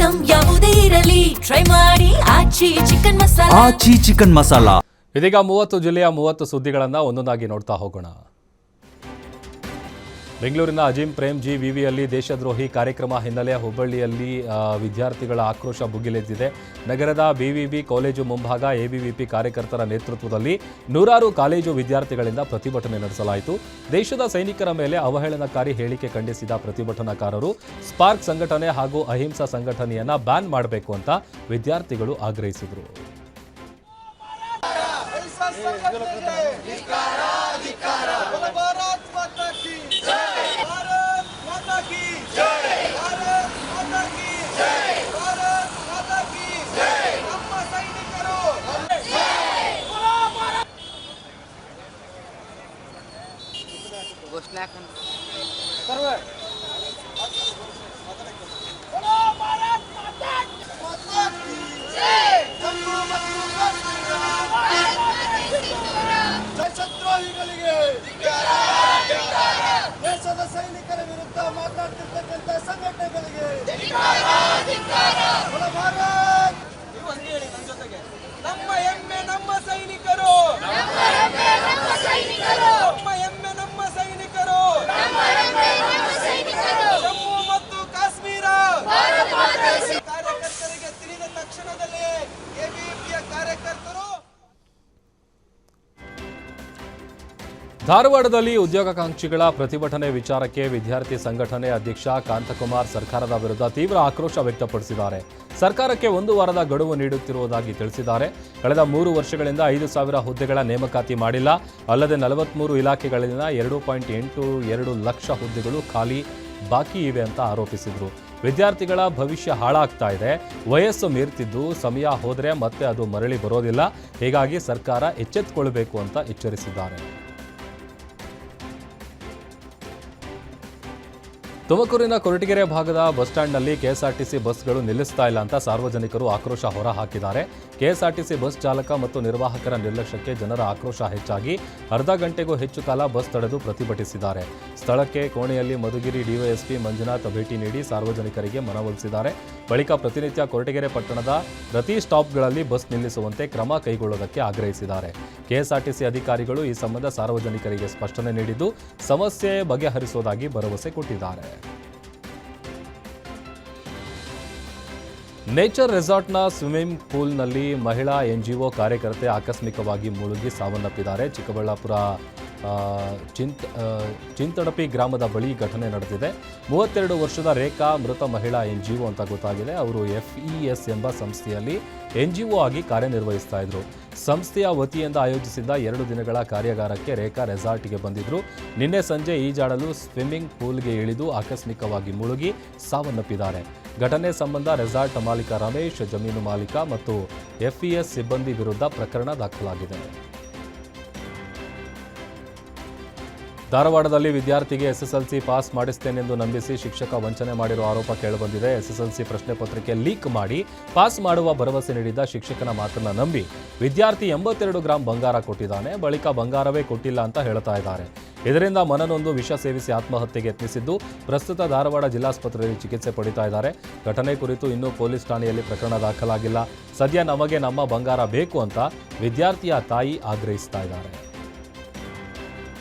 Item ಯಾವುದೇ ಇರಲಿ try ಮಾಡಿ ಆಚಿ ಚಿಕನ್ ಮಸಾಲಾ. ಆಚಿ ಚಿಕನ್ ಮಸಾಲಾ. ಇದೀಗ 30 ಜಿಲ್ಲೆಯ 30 ಸುದ್ದಿಗಳನ್ನು ಒಂದೊಂದಾಗಿ ನೋಡ್ತಾ ಹೋಗೋಣ. ಬೆಂಗಳೂರಿನ ಅಜಿಂ ಪ್ರೇಮ್ಜಿ ವಿವಿಯಲ್ಲಿ ದೇಶದ್ರೋಹಿ ಕಾರ್ಯಕ್ರಮ ಹಿನ್ನೆಲೆ ಹುಬ್ಬಳ್ಳಿಯಲ್ಲಿ ವಿದ್ಯಾರ್ಥಿಗಳ ಆಕ್ರೋಶ ಭುಗಿಲೆದ್ದಿದೆ. ನಗರದ ಬಿವಿಬಿ ಕಾಲೇಜು ಮುಂಭಾಗ ಎಬಿವಿಪಿ ಕಾರ್ಯಕರ್ತರ ನೇತೃತ್ವದಲ್ಲಿ ನೂರಾರು ಕಾಲೇಜು ವಿದ್ಯಾರ್ಥಿಗಳಿಂದ ಪ್ರತಿಭಟನೆ ನಡೆಸಲಾಯಿತು. ದೇಶದ ಸೈನಿಕರ ಮೇಲೆ ಅವಹೇಳನಕಾರಿ ಹೇಳಿಕೆ ಖಂಡಿಸಿದ ಪ್ರತಿಭಟನಾಕಾರರು ಸ್ಪಾರ್ಕ್ ಸಂಘಟನೆ ಹಾಗೂ ಅಹಿಂಸಾ ಸಂಘಟನೆಯನ್ನ ಬ್ಯಾನ್ ಮಾಡಬೇಕು ಅಂತ ವಿದ್ಯಾರ್ಥಿಗಳು ಆಗ್ರಹಿಸಿದರು. ದೇಶದ್ರೋಹಿಗಳಿಗೆ ದೇಶದ ಸೈನಿಕರ ವಿರುದ್ಧ ಮಾತನಾಡ್ತಿರ್ತಕ್ಕಂಥ ಸಂಘಟನೆಗಳಿಗೆ ನಮ್ಮ ಹೆಮ್ಮೆ ನಮ್ಮ ಸೈನಿಕರು, ನಮ್ಮ ಹೆಮ್ಮೆ ನಮ್ಮ ಸೈನಿಕರು, ಜಮ್ಮು ಮತ್ತು ಕಾಶ್ಮೀರ ಕಾರ್ಯಕರ್ತರಿಗೆ ತಿಳಿದ ತಕ್ಷಣದಲ್ಲಿ ಎಬಿವಿಪಿಯ ಕಾರ್ಯಕರ್ತರು. ಧಾರವಾಡದಲ್ಲಿ ಉದ್ಯೋಗಾಕಾಂಕ್ಷಿಗಳ ಪ್ರತಿಭಟನೆ ವಿಚಾರಕ್ಕೆ ವಿದ್ಯಾರ್ಥಿ ಸಂಘಟನೆ ಅಧ್ಯಕ್ಷ ಕಾಂತಕುಮಾರ್ ಸರ್ಕಾರದ ವಿರುದ್ಧ ತೀವ್ರ ಆಕ್ರೋಶ ವ್ಯಕ್ತಪಡಿಸಿದ್ದಾರೆ. ಸರ್ಕಾರಕ್ಕೆ 1 ವಾರದ ಗಡುವು ನೀಡುತ್ತಿರುವುದಾಗಿ ತಿಳಿಸಿದ್ದಾರೆ. ಕಳೆದ 3 ವರ್ಷಗಳಿಂದ 5,000 ಹುದ್ದೆಗಳ ನೇಮಕಾತಿ ಮಾಡಿಲ್ಲ. ಅಲ್ಲದೆ 43 ಇಲಾಖೆಗಳಲ್ಲಿನ 2.82 ಲಕ್ಷ ಹುದ್ದೆಗಳು ಖಾಲಿ ಬಾಕಿ ಇವೆ ಅಂತ ಆರೋಪಿಸಿದರು. ವಿದ್ಯಾರ್ಥಿಗಳ ಭವಿಷ್ಯ ಹಾಳಾಗ್ತಾ ಇದೆ. ವಯಸ್ಸು ಮೀರ್ತಿದ್ದು ಸಮಯ ಹೋದರೆ ಮತ್ತೆ ಅದು ಮರಳಿ ಬರೋದಿಲ್ಲ. ಹೀಗಾಗಿ ಸರ್ಕಾರ ಎಚ್ಚೆತ್ತುಕೊಳ್ಳಬೇಕು ಅಂತ ಎಚ್ಚರಿಸಿದ್ದಾರೆ. ತುಮಕೂರಿನ ಕೊರಟಗೆರೆ ಭಾಗದ ಬಸ್ ಸ್ಟ್ಯಾಂಡ್ನಲ್ಲಿ ಕೆಎಸ್ಆರ್ಟಿಸಿ ಬಸ್ಗಳು ನಿಲ್ಲಿಸ್ತಾ ಇಲ್ಲ ಅಂತ ಸಾರ್ವಜನಿಕರು ಆಕ್ರೋಶ ಹೊರಹಾಕಿದ್ದಾರೆ. ಕೆಎಸ್ಆರ್ಟಿಸಿ ಬಸ್ ಚಾಲಕ ಮತ್ತು ನಿರ್ವಾಹಕರ ನಿರ್ಲಕ್ಷ್ಯಕ್ಕೆ ಜನರ ಆಕ್ರೋಶ ಹೆಚ್ಚಾಗಿ ಅರ್ಧ ಗಂಟೆಗೂ ಹೆಚ್ಚು ಕಾಲ ಬಸ್ ತಡೆದು ಪ್ರತಿಭಟಿಸಿದ್ದಾರೆ. ಸ್ಥಳಕ್ಕೆ ಕೋಣೆಯಲ್ಲಿ ಮಧುಗಿರಿ ಡಿವೈಎಸ್ಪಿ ಮಂಜುನಾಥ್ ಭೇಟಿ ನೀಡಿ ಸಾರ್ವಜನಿಕರಿಗೆ ಮನವೊಲಿಸಿದ್ದಾರೆ. ಬಳಿಕ ಪ್ರತಿನಿತ್ಯ ಕೊರಟಗೆರೆ ಪಟ್ಟಣದ ಪ್ರತಿ ಸ್ಟಾಪ್ಗಳಲ್ಲಿ ಬಸ್ ನಿಲ್ಲಿಸುವಂತೆ ಕ್ರಮ ಕೈಗೊಳ್ಳುವುದಕ್ಕೆ ಆಗ್ರಹಿಸಿದ್ದಾರೆ. ಕೆಎಸ್ಆರ್ಟಿಸಿ ಅಧಿಕಾರಿಗಳು ಈ ಸಂಬಂಧ ಸಾರ್ವಜನಿಕರಿಗೆ ಸ್ಪಷ್ಟನೆ ನೀಡಿದ್ದು ಸಮಸ್ಯೆ ಬಗೆಹರಿಸುವುದಾಗಿ ಭರವಸೆ ಕೊಟ್ಟಿದ್ದಾರೆ. ನೇಚರ್ ರೆಸಾರ್ಟ್ನ ಸ್ವಿಮ್ಮಿಂಗ್ ಪೂಲ್ನಲ್ಲಿ ಮಹಿಳಾ ಎನ್ಜಿಒ ಕಾರ್ಯಕರ್ತೆ ಆಕಸ್ಮಿಕವಾಗಿ ಮುಳುಗಿ ಸಾವನ್ನಪ್ಪಿದ್ದಾರೆ. ಚಿಕ್ಕಬಳ್ಳಾಪುರ ಚಿಂತಡಪಿ ಗ್ರಾಮದ ಬಳಿ ಘಟನೆ ನಡೆದಿದೆ. 32 ವರ್ಷದ ರೇಖಾ ಮೃತ ಮಹಿಳಾ ಎನ್ಜಿಒ ಅಂತ ಗೊತ್ತಾಗಿದೆ. ಅವರು FES ಎಂಬ ಸಂಸ್ಥೆಯಲ್ಲಿ ಎನ್ಜಿಒ ಆಗಿ ಕಾರ್ಯನಿರ್ವಹಿಸ್ತಾ ಇದ್ರು. ಸಂಸ್ಥೆಯ ವತಿಯಿಂದ ಆಯೋಜಿಸಿದ್ದ 2 ದಿನಗಳ ಕಾರ್ಯಾಗಾರಕ್ಕೆ ರೇಖಾ ರೆಸಾರ್ಟ್ಗೆ ಬಂದಿದ್ರು. ನಿನ್ನೆ ಸಂಜೆ ಈಜಾಡಲು ಸ್ವಿಮ್ಮಿಂಗ್ ಪೂಲ್ಗೆ ಇಳಿದು ಆಕಸ್ಮಿಕವಾಗಿ ಮುಳುಗಿ ಸಾವನ್ನಪ್ಪಿದ್ದಾರೆ. ಘಟನೆ ಸಂಬಂಧ ರೆಸಾರ್ಟ್ ಮಾಲೀಕ ರಮೇಶ್, ಜಮೀನು ಮಾಲೀಕ ಮತ್ತು FES ಸಿಬ್ಬಂದಿ ವಿರುದ್ಧ ಪ್ರಕರಣ ದಾಖಲಾಗಿದೆ. ಧಾರವಾಡದಲ್ಲಿ ವಿದ್ಯಾರ್ಥಿಗೆ SSLC ಪಾಸ್ ಮಾಡಿಸ್ತೇನೆಂದು ನಂಬಿಸಿ ಶಿಕ್ಷಕ ವಂಚನೆ ಮಾಡಿರುವ ಆರೋಪ ಕೇಳಿಬಂದಿದೆ. SSLC ಪ್ರಶ್ನೆ ಪತ್ರಿಕೆ ಲೀಕ್ ಮಾಡಿ ಪಾಸ್ ಮಾಡುವ ಭರವಸೆ ನೀಡಿದ್ದ ಶಿಕ್ಷಕನ ಮಾತನ್ನ ನಂಬಿ ವಿದ್ಯಾರ್ಥಿ 82 ಗ್ರಾಂ ಬಂಗಾರ ಕೊಟ್ಟಿದ್ದಾನೆ. ಬಳಿಕ ಬಂಗಾರವೇ ಕೊಟ್ಟಿಲ್ಲ ಅಂತ ಹೇಳ್ತಾ ಇದ್ದಾರೆ. ಇದರಿಂದ ಮನನೊಂದು ವಿಷ ಸೇವಿಸಿ ಆತ್ಮಹತ್ಯೆಗೆ ಯತ್ನಿಸಿದ್ದು ಪ್ರಸ್ತುತ ಧಾರವಾಡ ಜಿಲ್ಲಾಸ್ಪತ್ರೆಯಲ್ಲಿ ಚಿಕಿತ್ಸೆ ಪಡಿತಾ ಇದ್ದಾರೆ. ಘಟನೆ ಕುರಿತು ಇನ್ನೂ ಪೊಲೀಸ್ ಠಾಣೆಯಲ್ಲಿ ಪ್ರಕರಣ ದಾಖಲಾಗಿಲ್ಲ. ಸದ್ಯ ನಮಗೆ ನಮ್ಮ ಬಂಗಾರ ಬೇಕು ಅಂತ ವಿದ್ಯಾರ್ಥಿಯ ತಾಯಿ ಆಗ್ರಹಿಸ್ತಾ ಇದ್ದಾರೆ.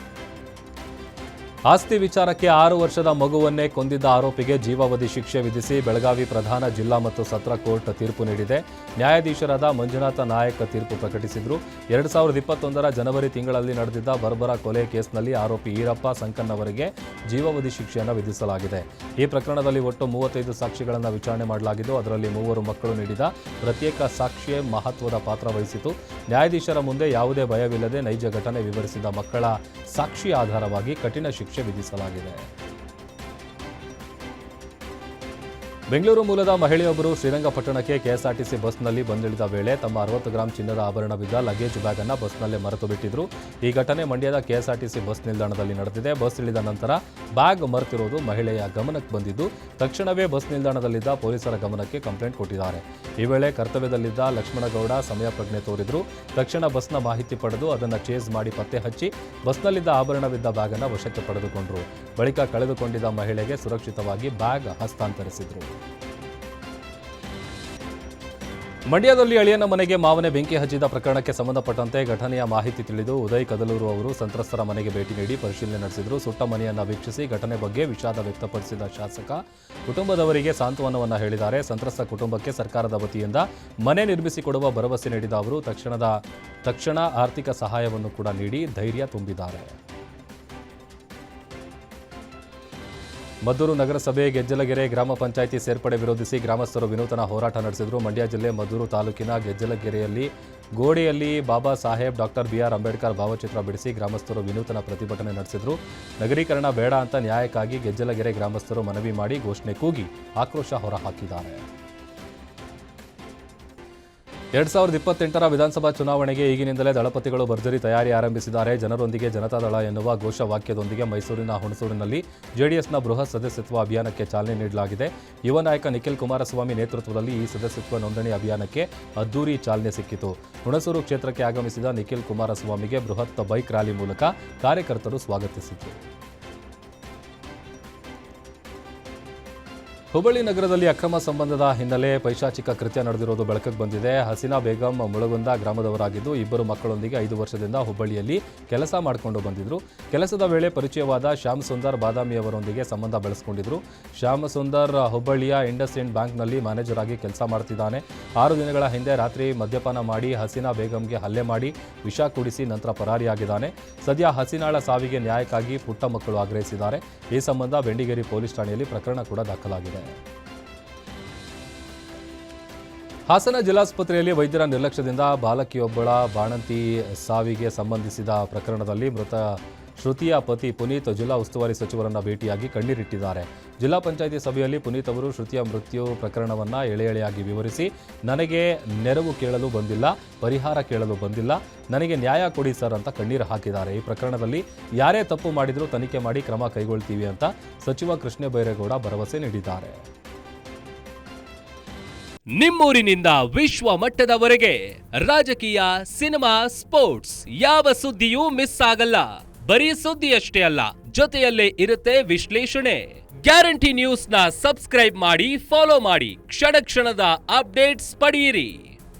ಆಸ್ತಿ ವಿಚಾರಕ್ಕೆ 6 ವರ್ಷದ ಮಗುವನ್ನೇ ಕೊಂದಿದ್ದ ಆರೋಪಿಗೆ ಜೀವಾವಧಿ ಶಿಕ್ಷೆ ವಿಧಿಸಿ ಬೆಳಗಾವಿ ಪ್ರಧಾನ ಜಿಲ್ಲಾ ಮತ್ತು ಸತ್ರ ಕೋರ್ಟ್ ತೀರ್ಪು ನೀಡಿದೆ. ನ್ಯಾಯಾಧೀಶರಾದ ಮಂಜುನಾಥ ನಾಯಕ್ ತೀರ್ಪು ಪ್ರಕಟಿಸಿದರು. 2021 ಜನವರಿ ತಿಂಗಳಲ್ಲಿ ನಡೆದಿದ್ದ ಬರ್ಬರ ಕೊಲೆ ಕೇಸ್ನಲ್ಲಿ ಆರೋಪಿ ಈರಪ್ಪ ಸಂಕನ್ ಅವರಿಗೆ ಜೀವಾವಧಿ ಶಿಕ್ಷೆಯನ್ನು ವಿಧಿಸಲಾಗಿದೆ. ಈ ಪ್ರಕರಣದಲ್ಲಿ ಒಟ್ಟು 35 ಸಾಕ್ಷಿಗಳನ್ನು ವಿಚಾರಣೆ ಮಾಡಲಾಗಿದ್ದು ಅದರಲ್ಲಿ 3 ಮಕ್ಕಳು ನೀಡಿದ ಪ್ರತ್ಯೇಕ ಸಾಕ್ಷಿಯೇ ಮಹತ್ವದ ಪಾತ್ರ ವಹಿಸಿತು. ನ್ಯಾಯಾಧೀಶರ ಮುಂದೆ ಯಾವುದೇ ಭಯವಿಲ್ಲದೆ ನೈಜ ಘಟನೆ ವಿವರಿಸಿದ ಮಕ್ಕಳ ಸಾಕ್ಷಿ ಆಧಾರವಾಗಿ ಕಠಿಣ ಶಿಕ್ಷೆ ವಿಧಿಸಲಾಗಿದೆ. ಬೆಂಗಳೂರು ಮೂಲದ ಮಹಿಳೆಯೊಬ್ಬರು ಶ್ರೀರಂಗಪಟ್ಟಣಕ್ಕೆ ಕೆಎಸ್ಆರ್ಟಿಸಿ ಬಸ್ನಲ್ಲಿ ಬಂದಿಳಿದ ವೇಳೆ ತಮ್ಮ 60 ಗ್ರಾಂ ಚಿನ್ನದ ಆಭರಣವಿದ್ದ ಲಗೇಜ್ ಬ್ಯಾಗ್ ಅನ್ನು ಬಸ್ನಲ್ಲೇ ಮರೆತು ಬಿಟ್ಟಿದ್ರು. ಈ ಘಟನೆ ಮಂಡ್ಯದ ಕೆಎಸ್ಆರ್ಟಿಸಿ ಬಸ್ ನಿಲ್ದಾಣದಲ್ಲಿ ನಡೆದಿದೆ. ಬಸ್ ಇಳಿದ ನಂತರ ಬ್ಯಾಗ್ ಮರೆತಿರೋದು ಮಹಿಳೆಯ ಗಮನಕ್ಕೆ ಬಂದಿದ್ದು ತಕ್ಷಣವೇ ಬಸ್ ನಿಲ್ದಾಣದಲ್ಲಿದ್ದ ಪೊಲೀಸರ ಗಮನಕ್ಕೆ ಕಂಪ್ಲೇಂಟ್ ಕೊಟ್ಟಿದ್ದಾರೆ. ಈ ವೇಳೆ ಕರ್ತವ್ಯದಲ್ಲಿದ್ದ ಲಕ್ಷ್ಮಣಗೌಡ ಸಮಯ ಪ್ರಜ್ಞೆ ತೋರಿದ್ರು. ತಕ್ಷಣ ಬಸ್ನ ಮಾಹಿತಿ ಪಡೆದು ಅದನ್ನು ಚೇಸ್ ಮಾಡಿ ಪತ್ತೆ ಹಚ್ಚಿ ಬಸ್ನಲ್ಲಿದ್ದ ಆಭರಣವಿದ್ದ ಬ್ಯಾಗ್ ಅನ್ನು ವಶಕ್ಕೆ ಪಡೆದುಕೊಂಡರು. ಬಳಿಕ ಕಳೆದುಕೊಂಡಿದ್ದ ಮಹಿಳೆಗೆ ಸುರಕ್ಷಿತವಾಗಿ ಬ್ಯಾಗ್ ಹಸ್ತಾಂತರಿಸಿದ್ರು. ಮಂಡ್ಯದಲ್ಲಿ ಅಳಿಯನ ಮನೆಗೆ ಮಾವನೆ ಬೆಂಕಿ ಹಚ್ಚಿದ ಪ್ರಕರಣಕ್ಕೆ ಸಂಬಂಧಪಟ್ಟಂತೆ ಘಟನೆಯ ಮಾಹಿತಿ ತಿಳಿದು ಉದಯ್ ಕದಲೂರು ಅವರು ಸಂತ್ರಸ್ತರ ಮನೆಗೆ ಭೇಟಿ ನೀಡಿ ಪರಿಶೀಲನೆ ನಡೆಸಿದರು. ಸುಟ್ಟ ಮನೆಯನ್ನು ವೀಕ್ಷಿಸಿ ಘಟನೆ ಬಗ್ಗೆ ವಿಷಾದ ವ್ಯಕ್ತಪಡಿಸಿದ ಶಾಸಕ ಕುಟುಂಬದವರಿಗೆ ಸಾಂತ್ವನವನ್ನು ಹೇಳಿದ್ದಾರೆ. ಸಂತ್ರಸ್ತ ಕುಟುಂಬಕ್ಕೆ ಸರ್ಕಾರದ ವತಿಯಿಂದ ಮನೆ ನಿರ್ಮಿಸಿಕೊಡುವ ಭರವಸೆ ನೀಡಿದ ಅವರು ತಕ್ಷಣ ಆರ್ಥಿಕ ಸಹಾಯವನ್ನು ಕೂಡ ನೀಡಿ ಧೈರ್ಯ ತುಂಬಿದ್ದಾರೆ. ಮದ್ದೂರು ನಗರಸಭೆ ಗೆಜ್ಜಲಗೆರೆ ಗ್ರಾಮ ಪಂಚಾಯಿತಿ ಸೇರ್ಪಡೆ ವಿರೋಧಿಸಿ ಗ್ರಾಮಸ್ಥರು ವಿನೂತನ ಹೋರಾಟ ನಡೆಸಿದರು. ಮಂಡ್ಯ ಜಿಲ್ಲೆ ಮದ್ದೂರು ತಾಲೂಕಿನ ಗೆಜ್ಜಲಗೆರೆಯಲ್ಲಿ ಗೋಡೆಯಲ್ಲಿ ಬಾಬಾ ಸಾಹೇಬ್ ಡಾಕ್ಟರ್ ಬಿಆರ್ ಅಂಬೇಡ್ಕರ್ ಭಾವಚಿತ್ರ ಬಿಡಿಸಿ ಗ್ರಾಮಸ್ಥರು ವಿನೂತನ ಪ್ರತಿಭಟನೆ ನಡೆಸಿದರು. ನಗರೀಕರಣ ಬೇಡ ಅಂತ ನ್ಯಾಯಕ್ಕಾಗಿ ಗೆಜ್ಜಲಗೆರೆ ಗ್ರಾಮಸ್ಥರು ಮನವಿ ಮಾಡಿ ಘೋಷಣೆ ಕೂಗಿ ಆಕ್ರೋಶ ಹೊರಹಾಕಿದ್ದಾರೆ. 2028ರ ವಿಧಾನಸಭಾ ಚುನಾವಣೆಗೆ ಈಗಿನಿಂದಲೇ ದಳಪತಿಗಳು ಭರ್ಜರಿ ತಯಾರಿ ಆರಂಭಿಸಿದ್ದಾರೆ. ಜನರೊಂದಿಗೆ ಜನತಾದಳ ಎನ್ನುವ ಘೋಷವಾಕ್ಯದೊಂದಿಗೆ ಮೈಸೂರಿನ ಹುಣಸೂರಿನಲ್ಲಿ ಜೆಡಿಎಸ್ನ ಬೃಹತ್ ಸದಸ್ಯತ್ವ ಅಭಿಯಾನಕ್ಕೆ ಚಾಲನೆ ನೀಡಲಾಗಿದೆ. ಯುವ ನಾಯಕ ನಿಖಿಲ್ ಕುಮಾರಸ್ವಾಮಿ ನೇತೃತ್ವದಲ್ಲಿ ಈ ಸದಸ್ಯತ್ವ ನೋಂದಣಿ ಅಭಿಯಾನಕ್ಕೆ ಅದ್ದೂರಿ ಚಾಲನೆ ಸಿಕ್ಕಿತು. ಹುಣಸೂರು ಕ್ಷೇತ್ರಕ್ಕೆ ಆಗಮಿಸಿದ ನಿಖಿಲ್ ಕುಮಾರಸ್ವಾಮಿಗೆ ಬೃಹತ್ ಬೈಕ್ ರ್ಯಾಲಿ ಮೂಲಕ ಕಾರ್ಯಕರ್ತರು ಸ್ವಾಗತಿಸಿದರು. ಹುಬ್ಬಳ್ಳಿ ನಗರದಲ್ಲಿ ಅಕ್ರಮ ಸಂಬಂಧದ ಹಿನ್ನೆಲೆ ಪೈಶಾಚಿಕ ಕೃತ್ಯ ನಡೆದಿರುವುದು ಬೆಳಕಿಗೆ ಬಂದಿದೆ. ಹಸೀನಾ ಬೇಗಂ ಮುಳಗುಂದ ಗ್ರಾಮದವರಾಗಿದ್ದು ಇಬ್ಬರು ಮಕ್ಕಳೊಂದಿಗೆ 5 ವರ್ಷದಿಂದ ಹುಬ್ಬಳ್ಳಿಯಲ್ಲಿ ಕೆಲಸ ಮಾಡಿಕೊಂಡು ಬಂದಿದ್ರು. ಕೆಲಸದ ವೇಳೆ ಪರಿಚಯವಾದ ಶ್ಯಾಮ್ ಸುಂದರ್ ಬಾದಾಮಿಯವರೊಂದಿಗೆ ಸಂಬಂಧ ಬೆಳೆಸಿಕೊಂಡಿದ್ರು. ಶ್ಯಾಮ್ ಸುಂದರ್ ಹುಬ್ಬಳ್ಳಿಯ ಇಂಡಸ್ಇಂಡ್ ಬ್ಯಾಂಕ್ನಲ್ಲಿ ಮ್ಯಾನೇಜರ್ ಆಗಿ ಕೆಲಸ ಮಾಡ್ತಿದ್ದಾನೆ. 6 ದಿನಗಳ ಹಿಂದೆ ರಾತ್ರಿ ಮದ್ಯಪಾನ ಮಾಡಿ ಹಸೀನಾ ಬೇಗಂಗೆ ಹಲ್ಲೆ ಮಾಡಿ ವಿಷ ಕುಡಿಸಿ ನಂತರ ಪರಾರಿಯಾಗಿದ್ದಾನೆ. ಸದ್ಯ ಹಸೀನಾಳ ಸಾವಿಗೆ ನ್ಯಾಯಕ್ಕಾಗಿ ಪುಟ್ಟ ಮಕ್ಕಳು ಆಗ್ರಹಿಸಿದ್ದಾರೆ. ಈ ಸಂಬಂಧ ಬೆಂಡಿಗೇರಿ ಪೊಲೀಸ್ ಠಾಣೆಯಲ್ಲಿ ಪ್ರಕರಣ ಕೂಡ ದಾಖಲಾಗಿದೆ. ಹಾಸನ ಜಿಲ್ಲಾಸ್ಪತ್ರೆಯಲ್ಲಿ ವೈದ್ಯರ ನಿರ್ಲಕ್ಷ್ಯದಿಂದ ಬಾಲಕಿಯೊಬ್ಬಳ ಬಾಣಂತಿ ಸಾವಿಗೆ ಸಂಬಂಧಿಸಿದ ಪ್ರಕರಣದಲ್ಲಿ ಮೃತ ಶ್ರುತಿಯ ಪತಿ ಪುನೀತ್ ಜಿಲ್ಲಾ ಉಸ್ತುವಾರಿ ಸಚಿವರನ್ನ ಭೇಟಿಯಾಗಿ ಕಣ್ಣೀರಿಟ್ಟಿದ್ದಾರೆ. ಜಿಲ್ಲಾ ಪಂಚಾಯಿತಿ ಸಭೆಯಲ್ಲಿ ಪುನೀತ್ ಅವರು ಶ್ರುತಿಯ ಮೃತ್ಯು ಪ್ರಕರಣವನ್ನು ಎಳೆಯಾಗಿ ವಿವರಿಸಿ, ನನಗೆ ನೆರವು ಕೇಳಲು ಬಂದಿಲ್ಲ, ಪರಿಹಾರ ಕೇಳಲು ಬಂದಿಲ್ಲ, ನನಗೆ ನ್ಯಾಯ ಕೊಡಿ ಸರ್ ಅಂತ ಕಣ್ಣೀರು ಹಾಕಿದ್ದಾರೆ. ಈ ಪ್ರಕರಣದಲ್ಲಿ ಯಾರೇ ತಪ್ಪು ಮಾಡಿದರೂ ತನಿಖೆ ಮಾಡಿ ಕ್ರಮ ಕೈಗೊಳ್ತೀವಿ ಅಂತ ಸಚಿವ ಕೃಷ್ಣ ಬೈರೇಗೌಡ ಭರವಸೆ ನೀಡಿದ್ದಾರೆ. ನಿಮ್ಮೂರಿನಿಂದ ವಿಶ್ವ ಮಟ್ಟದವರೆಗೆ ರಾಜಕೀಯ, ಸಿನಿಮಾ, ಸ್ಪೋರ್ಟ್ಸ್ ಯಾವ ಸುದ್ದಿಯೂ ಮಿಸ್ ಆಗಲ್ಲ. ಬರೀ ಸುದ್ದಿಯಷ್ಟೇ ಅಲ್ಲ, ಜೊತೆಯಲ್ಲೇ ಇರುತ್ತೆ ವಿಶ್ಲೇಷಣೆ. ಗ್ಯಾರಂಟಿ ನ್ಯೂಸ್ನ ಸಬ್ಸ್ಕ್ರೈಬ್ ಮಾಡಿ, ಫಾಲೋ ಮಾಡಿ, ಕ್ಷಣ ಕ್ಷಣದ ಅಪ್ಡೇಟ್ಸ್ ಪಡೆಯಿರಿ.